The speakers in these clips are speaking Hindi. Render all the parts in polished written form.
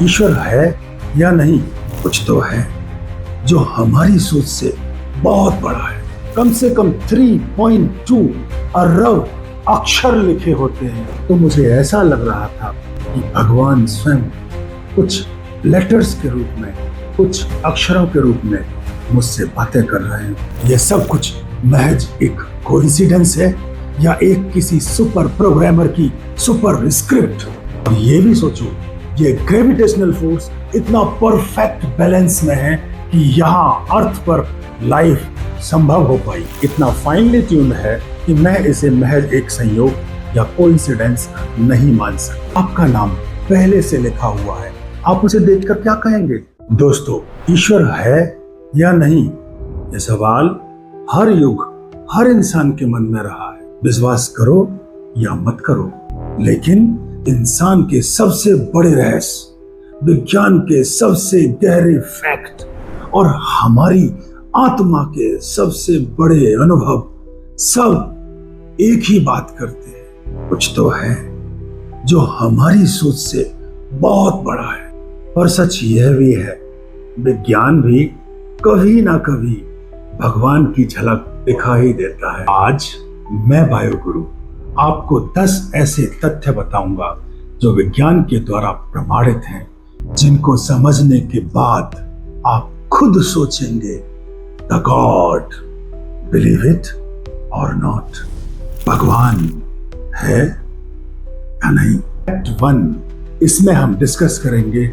ईश्वर है या नहीं, कुछ तो है जो हमारी सोच से बहुत बड़ा है। कम से कम 3.2 अरब अक्षर लिखे होते हैं। तो मुझे ऐसा लग रहा था कि भगवान स्वयं कुछ लेटर्स के रूप में, कुछ अक्षरों के रूप में मुझसे बातें कर रहे हैं। यह सब कुछ महज एक कोइंसिडेंस है या एक किसी सुपर प्रोग्रामर की सुपर स्क्रिप्ट। और ये भी सोचो, ये ग्रेविटेशनल फोर्स इतना परफेक्ट बैलेंस में है कि यहाँ अर्थ पर लाइफ संभव हो पाई। इतना फाइनली ट्यून्ड है कि मैं इसे महज एक संयोग या कोइंसिडेंस नहीं मान सकता। आपका नाम पहले से लिखा हुआ है, आप उसे देखकर क्या कहेंगे? दोस्तों, ईश्वर है या नहीं, यह सवाल हर युग हर इंसान के मन में रहा है। विश्वास करो या मत करो, लेकिन इंसान के सबसे बड़े रहस्य, विज्ञान के सबसे गहरे फैक्ट और हमारी आत्मा के सबसे बड़े अनुभव सब एक ही बात करते हैं। कुछ तो है जो हमारी सोच से बहुत बड़ा है। और सच यह भी है, विज्ञान भी कभी ना कभी भगवान की झलक दिखा ही देता है। आज मैं बायोगुरु आपको 10 ऐसे तथ्य बताऊंगा जो विज्ञान के द्वारा प्रमाणित हैं, जिनको समझने के बाद आप खुद सोचेंगे, द गॉड, बिलीव इट और नॉट, भगवान है या नहीं। फैक्ट 1, इसमें हम डिस्कस करेंगे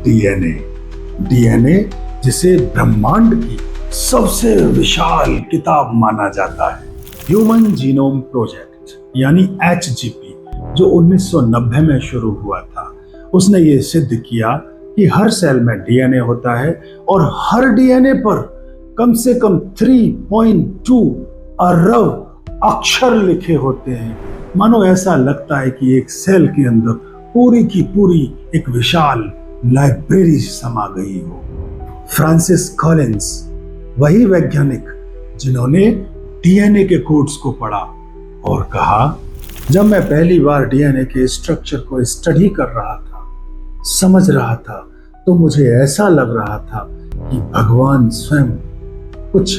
डीएनए। डीएनए जिसे ब्रह्मांड की सबसे विशाल किताब माना जाता है। ह्यूमन जीनोम प्रोजेक्ट यानी HGP, जो 1990 में शुरू हुआ था, उसने ये सिद्ध किया कि हर सेल में डीएनए होता है और हर डीएनए पर कम से कम 3.2 अरब अक्षर लिखे होते हैं। मानो ऐसा लगता है कि एक सेल के अंदर पूरी की पूरी एक विशाल लाइब्रेरी समा गई हो। फ्रांसिस कॉलिंस, वही वैज्ञानिक जिन्होंने डीएनए के कोड्स को पढ़ा और कहा, जब मैं पहली बार डीएनए के स्ट्रक्चर को स्टडी कर रहा था, समझ रहा था, तो मुझे ऐसा लग रहा था कि भगवान स्वयं कुछ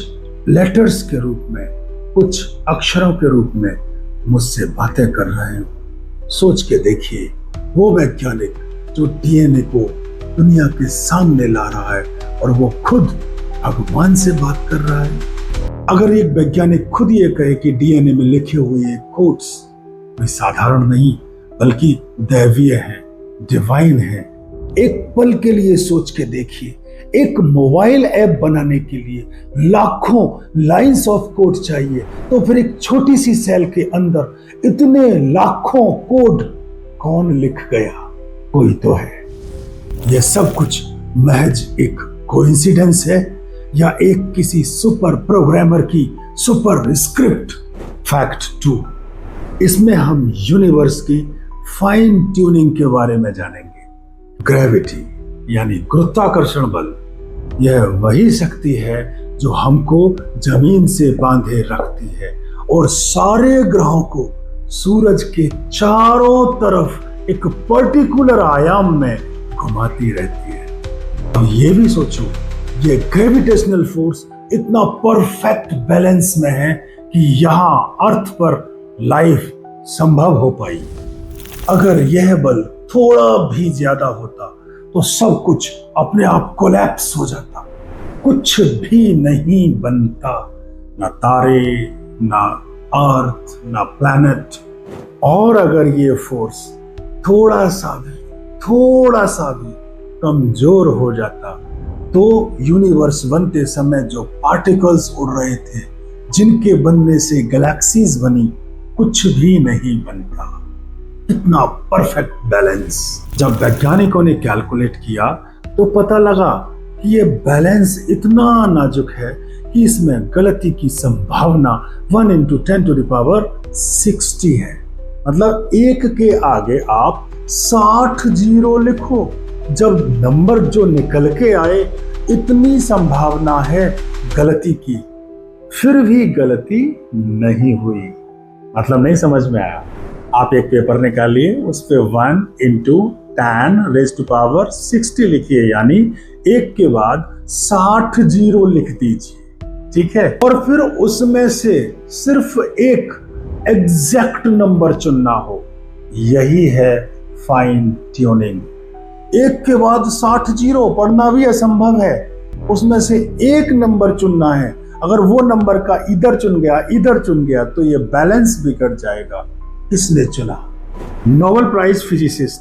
लेटर्स के रूप में, कुछ अक्षरों के रूप में मुझसे बातें कर रहे हैं। सोच के देखिए, वो वैज्ञानिक जो डीएनए को दुनिया के सामने ला रहा है और वो खुद भगवान से बात कर रहा है। अगर एक वैज्ञानिक खुद ये कहे कि डीएनए में लिखे हुए कोड्स वे साधारण नहीं बल्कि दैवीय हैं, डिवाइन हैं, एक पल के लिए सोच के देखिए, एक मोबाइल ऐप बनाने के लिए लाखों लाइंस ऑफ कोड चाहिए, तो फिर एक छोटी सी सेल के अंदर इतने लाखों कोड कौन लिख गया? कोई तो है। यह सब कुछ महज एक कोइंसिडेंस है या एक किसी सुपर प्रोग्रामर की सुपर स्क्रिप्ट? फैक्ट 2, इसमें हम यूनिवर्स की फाइन ट्यूनिंग के बारे में जानेंगे। ग्रेविटी यानी गुरुत्वाकर्षण बल, यह वही शक्ति है जो हमको जमीन से बांधे रखती है और सारे ग्रहों को सूरज के चारों तरफ एक पर्टिकुलर आयाम में घुमाती रहती है। अब ये भी सोचो, ये ग्रेविटेशनल फोर्स इतना परफेक्ट बैलेंस में है कि यहाँ अर्थ पर लाइफ संभव हो पाई। अगर यह बल थोड़ा भी ज्यादा होता तो सब कुछ अपने आप कोलैप्स हो जाता, कुछ भी नहीं बनता, ना तारे, ना अर्थ, ना प्लैनेट। और अगर ये फोर्स थोड़ा सा भी कमजोर हो जाता तो यूनिवर्स बनते समय जो पार्टिकल्स उड़ रहे थे, जिनके बनने से गैलेक्सीज बनी, कुछ भी नहीं बनता। इतना परफेक्ट बैलेंस। जब वैज्ञानिकों ने कैलकुलेट किया तो पता लगा कि ये बैलेंस इतना नाजुक है कि इसमें गलती की संभावना 1 × 10⁻60 है। मतलब 1 के आगे आप 60 जीरो लिखो, जब नंबर जो निकल के आए इतनी संभावना है गलती की, फिर भी गलती नहीं हुई। मतलब नहीं समझ में आया? आप एक पेपर निकालिए, उस पे 1 × 10⁻60 लिखिए, यानी 1 के बाद 60 जीरो लिख दीजिए, ठीक है। और फिर उसमें से सिर्फ एक एग्जैक्ट नंबर चुनना हो, यही है फाइन ट्यूनिंग। 1 के बाद 60 जीरो पढ़ना भी असंभव है, उसमें से एक नंबर चुनना है। अगर वो नंबर का इधर चुन गया तो ये बैलेंस बिगड़ जाएगा। किसने चुना? Nobel prize physicist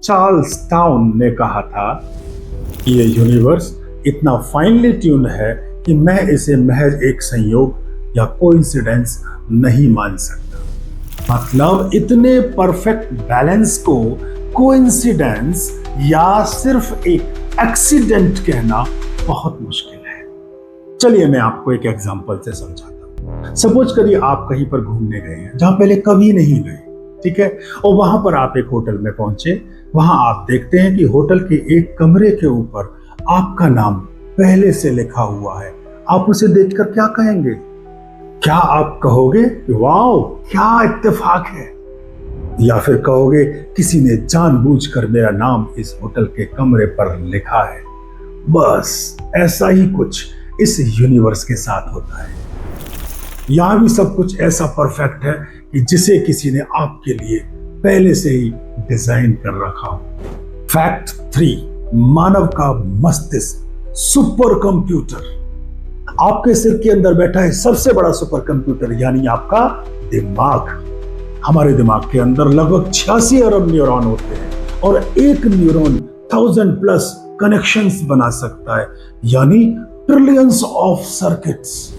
Charles Townes ने कहा था कि ये यूनिवर्स इतना फाइनली ट्यून है कि मैं इसे महज एक संयोग या कोइंसिडेंस नहीं मान सकता। मतलब इतने परफेक्ट बैलेंस को कोइंसिडेंस या सिर्फ एक एक्सीडेंट कहना बहुत मुश्किल है। चलिए मैं आपको एक एग्जांपल से समझाता हूँ। सपोज करिए आप कहीं पर घूमने गए हैं जहां पहले कभी नहीं गए, ठीक है, और वहां पर आप एक होटल में पहुंचे। वहां आप देखते हैं कि होटल के एक कमरे के ऊपर आपका नाम पहले से लिखा हुआ है। आप उसे देखकर क्या कहेंगे? क्या आप कहोगे वाओ क्या इत्तेफाक है, या फिर कहोगे किसी ने जानबूझकर मेरा नाम इस होटल के कमरे पर लिखा है? बस ऐसा ही कुछ इस यूनिवर्स के साथ होता है। यहां भी सब कुछ ऐसा परफेक्ट है कि जिसे किसी ने आपके लिए पहले से ही डिजाइन कर रखा हो। फैक्ट 3, मानव का मस्तिष्क सुपर कंप्यूटर। आपके सिर के अंदर बैठा है सबसे बड़ा सुपर कंप्यूटर, यानी आपका दिमाग। हमारे दिमाग के अंदर लगभग 86 अरब न्यूरॉन होते हैं और एक न्यूरॉन 1000+ कनेक्शंस बना सकता है, यानी ट्रिलियंस ऑफ सर्किट्स।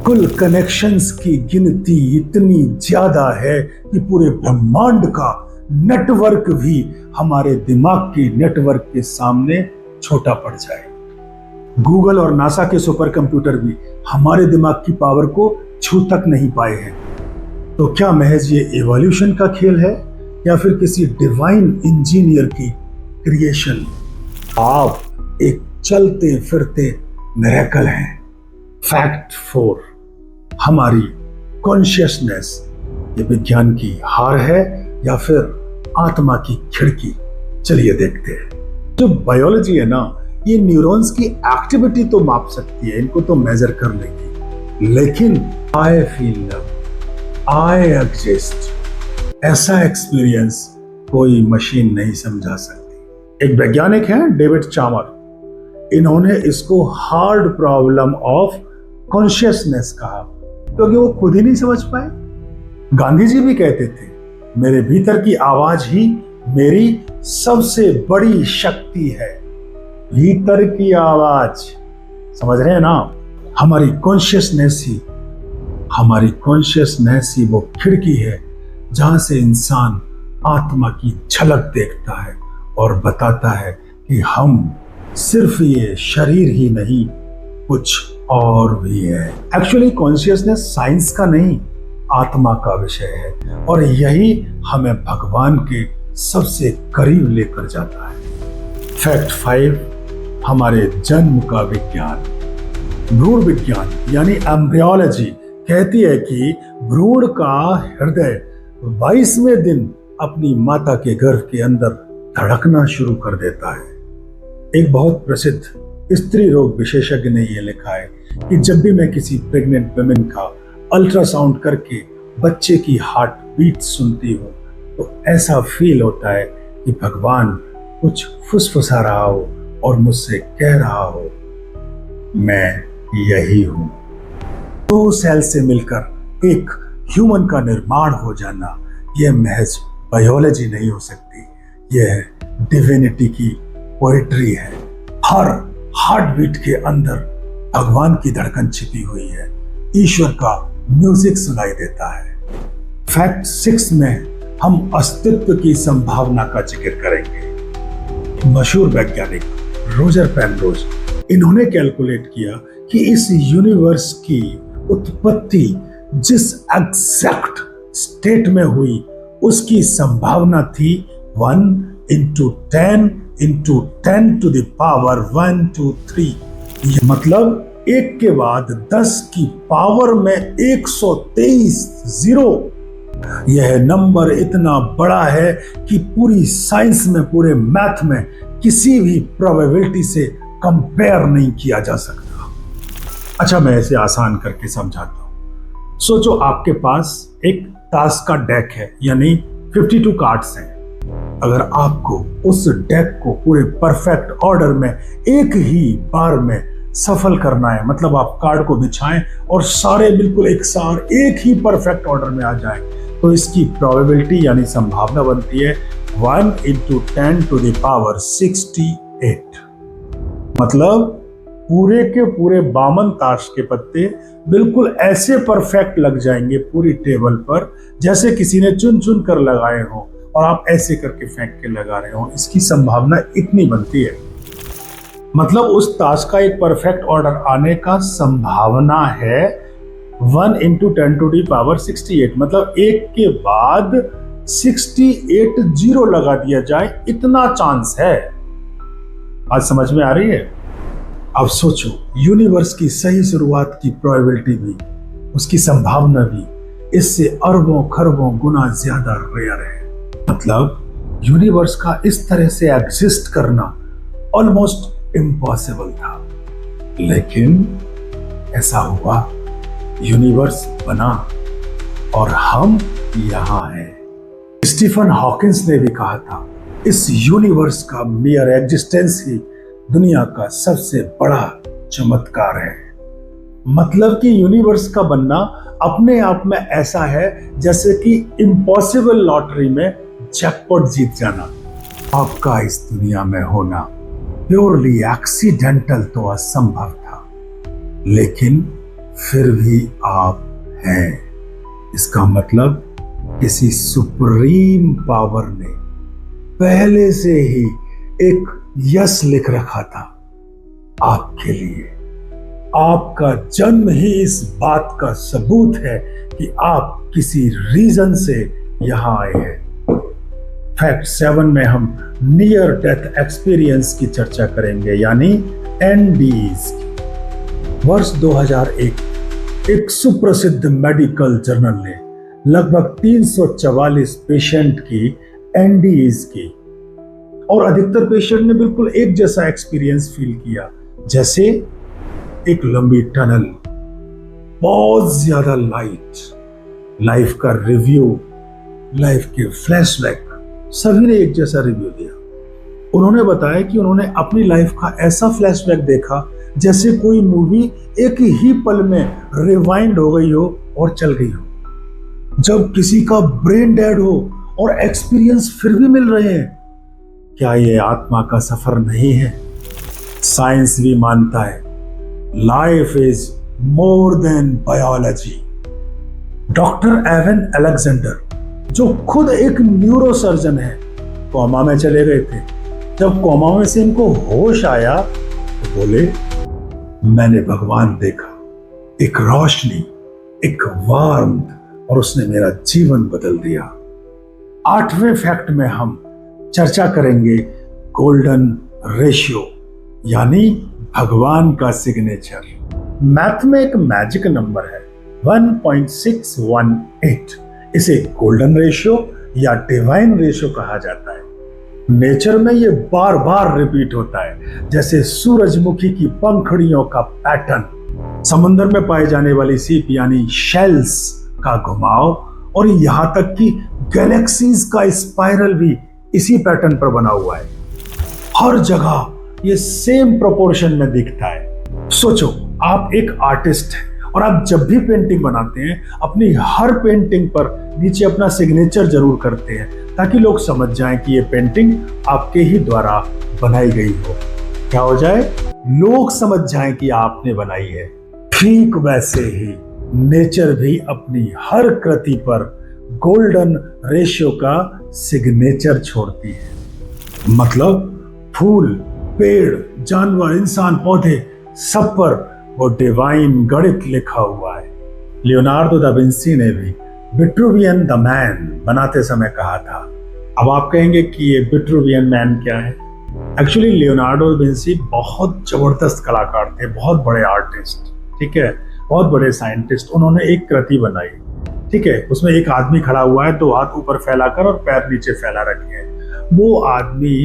कुल कनेक्शंस की गिनती इतनी ज्यादा है कि पूरे ब्रह्मांड का नेटवर्क भी हमारे दिमाग के नेटवर्क के सामने छोटा पड़ जाए। गूगल और नासा के सुपर कंप्यूटर भी हमारे दिमाग की पावर को छू तक नहीं पाए हैं। तो क्या महज ये एवोल्यूशन का खेल है या फिर किसी डिवाइन इंजीनियर की क्रिएशन? आप एक चलते फिरते मिरेकल हैं। फैक्ट 4, हमारी कॉन्शियसनेस ये विज्ञान की हार है या फिर आत्मा की खिड़की? चलिए देखते हैं। जो बायोलॉजी है ना, ये न्यूरॉन्स की एक्टिविटी तो माप सकती है, इनको तो मेजर कर लेगी, लेकिन I feel love, I exist, ऐसा एक्सपीरियंस कोई मशीन नहीं समझा सकती। एक वैज्ञानिक हैं डेविड चामर, इन्होंने इसको हार्ड प्रॉब्लम ऑफ कॉन्शियसनेस कहा, क्योंकि वो खुद ही नहीं समझ पाए। गांधी जी भी कहते थे, मेरे भीतर की आवाज ही मेरी सबसे बड़ी शक्ति है। भीतर की आवाज, समझ रहे हैं ना? हमारी कॉन्शियसनेस ही वो खिड़की है जहां से इंसान आत्मा की झलक देखता है और बताता है कि हम सिर्फ ये शरीर ही नहीं, कुछ और भी है। एक्चुअली कॉन्शियसनेस साइंस का नहीं, आत्मा का विषय है, और यही हमें भगवान के सबसे करीब लेकर जाता है। फैक्ट 5, हमारे जन्म का विज्ञान। भ्रूण विज्ञान यानी एम्ब्रियोलॉजी कहती है कि भ्रूण का हृदय 22वें दिन अपनी माता के गर्भ के अंदर धड़कना शुरू कर देता है। एक बहुत प्रसिद्ध स्त्री रोग विशेषज्ञ ने यह लिखा है कि जब भी मैं किसी प्रेग्नेंट वुमेन का अल्ट्रासाउंड करके बच्चे की हार्ट बीट सुनती हूँ तो ऐसा फील होता है कि भगवान कुछ फुसफुसा रहा हो और मुझसे कह रहा हो, मैं यही हूं। 2 सेल से मिलकर एक ह्यूमन का निर्माण हो जाना, यह महज बायोलॉजी नहीं हो सकती, यह डिविनिटी की पोएट्री है। हर हार्ट बीट के अंदर भगवान की धड़कन छिपी हुई है, ईश्वर का म्यूजिक सुनाई देता है। फैक्ट 6 में हम अस्तित्व की संभावना का जिक्र करेंगे। मशहूर वैज्ञानिक रोजर पेनरोज, इन्होंने कैलकुलेट किया कि इस यूनिवर्स की उत्पत्ति जिस एग्जैक्ट स्टेट में हुई उसकी संभावना थी 1 × 10 × 10 to the power 1 2 3। ये मतलब 1 के बाद 10 की पावर में 123 जीरो। यह नंबर इतना बड़ा है कि पूरी साइंस में, पूरे मैथ में किसी भी प्रोबेबिलिटी से कंपेयर नहीं किया जा सकता। अच्छा, मैं इसे आसान करके समझाता हूं। सोचो आपके पास एक ताश का डेक है, यानी 52 कार्ड्स हैं। अगर आपको उस डेक को पूरे परफेक्ट ऑर्डर में एक ही बार में सफल करना है, मतलब आप कार्ड को बिछाएं और सारे बिल्कुल एक साथ एक ही परफेक्ट ऑर्डर में आ जाएं, तो इसकी प्रोबेबिलिटी यानी संभावना बनती है 1 × 10⁻68। मतलब पूरे के पूरे 52 ताश के पत्ते बिल्कुल ऐसे परफेक्ट लग जाएंगे पूरी टेबल पर, जैसे किसी ने चुन चुन कर लगाए हो और आप ऐसे करके फेंक के लगा रहे हो। इसकी संभावना इतनी बनती है। मतलब उस ताश का एक परफेक्ट ऑर्डर आने का संभावना है 1 × 10⁻68। मतलब एक के बाद 68 जीरो लगा दिया जाए, इतना चांस है। आज समझ में आ रही है? अब सोचो, यूनिवर्स की सही शुरुआत की प्रोबेबिलिटी भी, उसकी संभावना भी इससे अरबों खरबों गुना ज्यादा रेयर है। मतलब यूनिवर्स का इस तरह से एग्जिस्ट करना ऑलमोस्ट इम्पॉसिबल था, लेकिन ऐसा हुआ। यूनिवर्स बना और हम यहां हैं। स्टीफन हॉकिंस ने भी कहा था, इस यूनिवर्स का मेयर एग्जिस्टेंस ही दुनिया का सबसे बड़ा चमत्कार है। मतलब कि यूनिवर्स का बनना अपने आप में ऐसा है जैसे कि इम्पॉसिबल लॉटरी में जैकपॉट जीत जाना। आपका इस दुनिया में होना प्योरली एक्सीडेंटल तो असंभव था, लेकिन फिर भी आप हैं। इसका मतलब किसी सुप्रीम पावर ने पहले से ही एक यस लिख रखा था आपके लिए। आपका जन्म ही इस बात का सबूत है कि आप किसी रीजन से यहां आए हैं। फैक्ट 7 में हम नियर डेथ एक्सपीरियंस की चर्चा करेंगे, यानी NDEs की। वर्ष 2001 एक सुप्रसिद्ध मेडिकल जर्नल ने लगभग 344 पेशेंट की NDEs की, और अधिकतर पेशेंट ने बिल्कुल एक जैसा एक्सपीरियंस फील किया, जैसे एक लंबी टनल, बहुत ज्यादा लाइट, लाइफ का रिव्यू, लाइफ के फ्लैशबैक, सभी ने एक जैसा रिव्यू दिया। उन्होंने बताया कि उन्होंने अपनी लाइफ का ऐसा फ्लैशबैक देखा जैसे कोई मूवी एक ही पल में रिवाइंड हो गई हो और चल गई हो। जब किसी का ब्रेन डेड हो और एक्सपीरियंस फिर भी मिल रहे हैं, क्या ये आत्मा का सफर नहीं है? साइंस भी मानता है life is more than biology. Doctor Eben Alexander, जो खुद एक न्यूरो सर्जन है, कोमा में चले गए थे। जब कोमा में से इनको होश आया तो बोले, मैंने भगवान देखा, एक रोशनी, एक वार्मथ, और उसने मेरा जीवन बदल दिया। 8वें फैक्ट में हम चर्चा करेंगे गोल्डन रेशियो, यानी भगवान का सिग्नेचर। मैथ में एक मैजिक नंबर है 1.618। इसे गोल्डन रेशियो या डिवाइन रेशियो कहा जाता है। नेचर में ये बार बार रिपीट होता है, जैसे सूरजमुखी की पंखुड़ियों का पैटर्न, समुद्र में पाए जाने वाली सीप यानी शेल्स का घुमाव, और यहां तक कि गैलेक्सीज का स्पाइरल भी इसी पैटर्न पर बना हुआ है। हर जगह ये सेम प्रोपोर्शन में दिखता है। सोचो, आप एक आर्टिस्ट हैं और आप जब भी पेंटिंग बनाते हैं, अपनी हर पेंटिंग पर नीचे अपना सिग्नेचर जरूर करते हैं, ताकि लोग समझ जाएं कि ये पेंटिंग आपके ही द्वारा बनाई गई हो। क्या हो जाए? लोग समझ जाएं कि आपने बनाई है। ठीक वैसे ही नेचर भी अपनी हर कृति पर गोल्डन रेशियो का सिग्नेचर छोड़ती है। मतलब फूल, पेड़, जानवर, इंसान, पौधे, सब पर वो डिवाइन गणित लिखा हुआ है। लियोनार्डो दा विंसी ने भी विट्रुवियन द मैन बनाते समय कहा था। अब आप कहेंगे कि ये विट्रुवियन मैन क्या है? एक्चुअली लियोनार्डो दा विंसी बहुत जबरदस्त कलाकार थे, बहुत बड़े आर्टिस्ट, ठीक है, बहुत बड़े साइंटिस्ट। उन्होंने एक कृति बनाई, ठीक है, उसमें एक आदमी खड़ा हुआ है, 2 हाथ ऊपर फैलाकर और पैर नीचे फैला रखे हैं। वो आदमी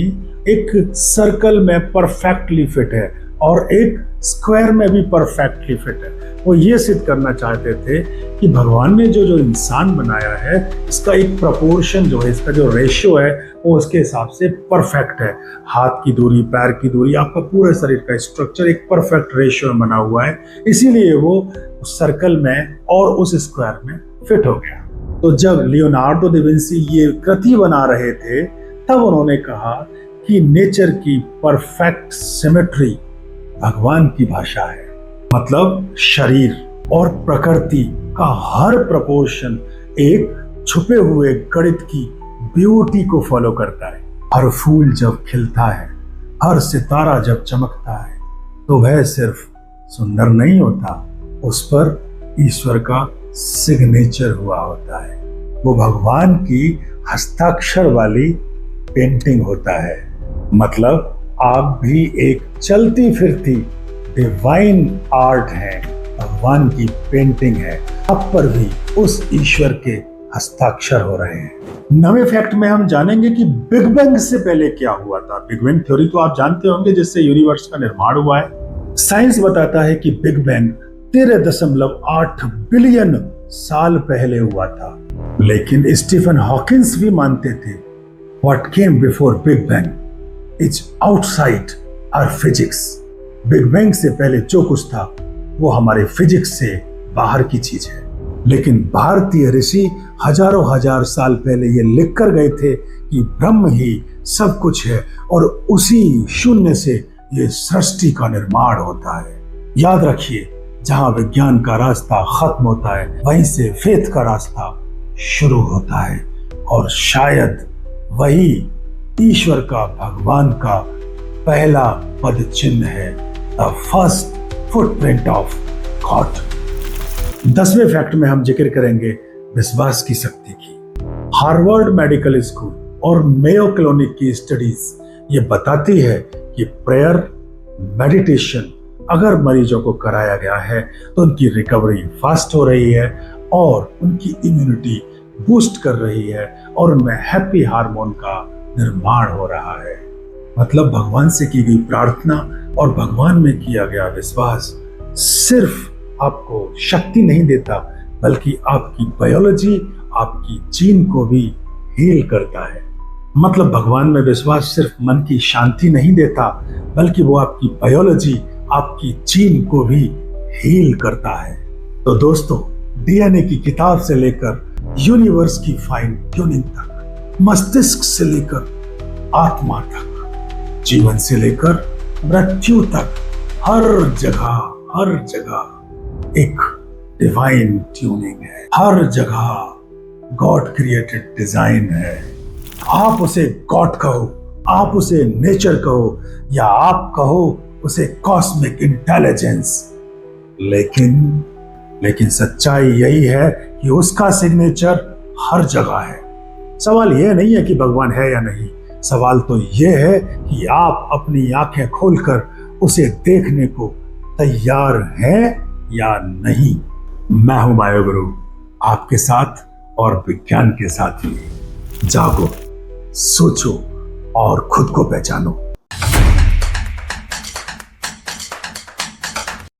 एक सर्कल में परफेक्टली फिट है और एक स्क्वायर में भी परफेक्टली फिट है। वो ये सिद्ध करना चाहते थे कि भगवान ने जो इंसान बनाया है, इसका एक प्रपोर्शन जो है, इसका जो रेशियो है, वो उसके हिसाब से परफेक्ट है। हाथ की दूरी, पैर की दूरी, आपका पूरे शरीर का स्ट्रक्चर एक परफेक्ट रेशियो में बना हुआ है। इसीलिए वो उस सर्कल में और उस स्क्वायर में फिट हो गया। तो जब लियोनार्डो दा विंसी ये कृति बना रहे थे, तब उन्होंने कहा कि नेचर की परफेक्ट सिमेट्री भगवान की भाषा है। मतलब शरीर और प्रकृति का हर प्रपोर्शन एक छुपे हुए गणित की ब्यूटी को फॉलो करता है। हर फूल जब खिलता है, हर सितारा जब चमकता है, तो वह सिर्फ सुंदर नहीं होता, उस पर ईश्वर का सिग्नेचर हुआ होता है। वो भगवान की हस्ताक्षर वाली पेंटिंग होता है। मतलब आप भी एक चलती फिरती डिवाइन आर्ट है, भगवान की पेंटिंग है। आप पर भी उस ईश्वर के हस्ताक्षर हो रहे हैं। नवे फैक्ट में हम जानेंगे कि बिग बैंग से पहले क्या हुआ था। बिग बैंग थ्योरी तो आप जानते होंगे, जिससे यूनिवर्स का निर्माण हुआ है। साइंस बताता है कि बिग बैंग 13.8 बिलियन साल पहले हुआ था। लेकिन स्टीफन हॉकिंस भी मानते थे, what came before big bang is outside our physics. Big bang से पहले जो कुछ था वो हमारे फिजिक्स से बाहर की चीज है। लेकिन भारतीय ऋषि हजारों हजार साल पहले ये लिख कर गए थे कि ब्रह्म ही सब कुछ है और उसी शून्य से ये सृष्टि का निर्माण होता है। याद रखिए, जहां विज्ञान का रास्ता खत्म होता है, वहीं से फेथ का रास्ता शुरू होता है। और शायद वही ईश्वर का, भगवान का पहला पद चिन्ह है, the first footprint of God. 10वें फैक्ट में हम जिक्र करेंगे विश्वास की शक्ति की। हार्वर्ड मेडिकल स्कूल और मेयो क्लिनिक की स्टडीज ये बताती है कि प्रेयर, मेडिटेशन अगर मरीजों को कराया गया है तो उनकी रिकवरी फास्ट हो रही है और उनकी इम्यूनिटी बूस्ट कर रही है और उनमें हैप्पी हार्मोन का निर्माण हो रहा है। मतलब भगवान से की गई प्रार्थना और भगवान में किया गया विश्वास सिर्फ आपको शक्ति नहीं देता, बल्कि आपकी बायोलॉजी, आपकी जीन को भी हील करता है। मतलब भगवान में विश्वास सिर्फ मन की शांति नहीं देता, बल्कि वो आपकी बायोलॉजी, आपकी जीन को भी हील करता है। तो दोस्तों, डीएनए की किताब से लेकर यूनिवर्स की फाइन ट्यूनिंग तक, मस्तिष्क से लेकर आत्मा तक, जीवन से लेकर मृत्यु तक, हर जगह एक डिवाइन ट्यूनिंग है। हर जगह गॉड क्रिएटेड डिजाइन है। आप उसे गॉड कहो, आप उसे नेचर कहो, या आप कहो उसे कॉस्मिक इंटेलिजेंस, लेकिन सच्चाई यही है कि उसका सिग्नेचर हर जगह है। सवाल यह नहीं है कि भगवान है या नहीं, सवाल तो यह है कि आप अपनी आंखें खोलकर उसे देखने को तैयार हैं या नहीं। मैं हूं मायागुरु, आपके साथ और विज्ञान के साथ भी। जागो, सोचो और खुद को पहचानो।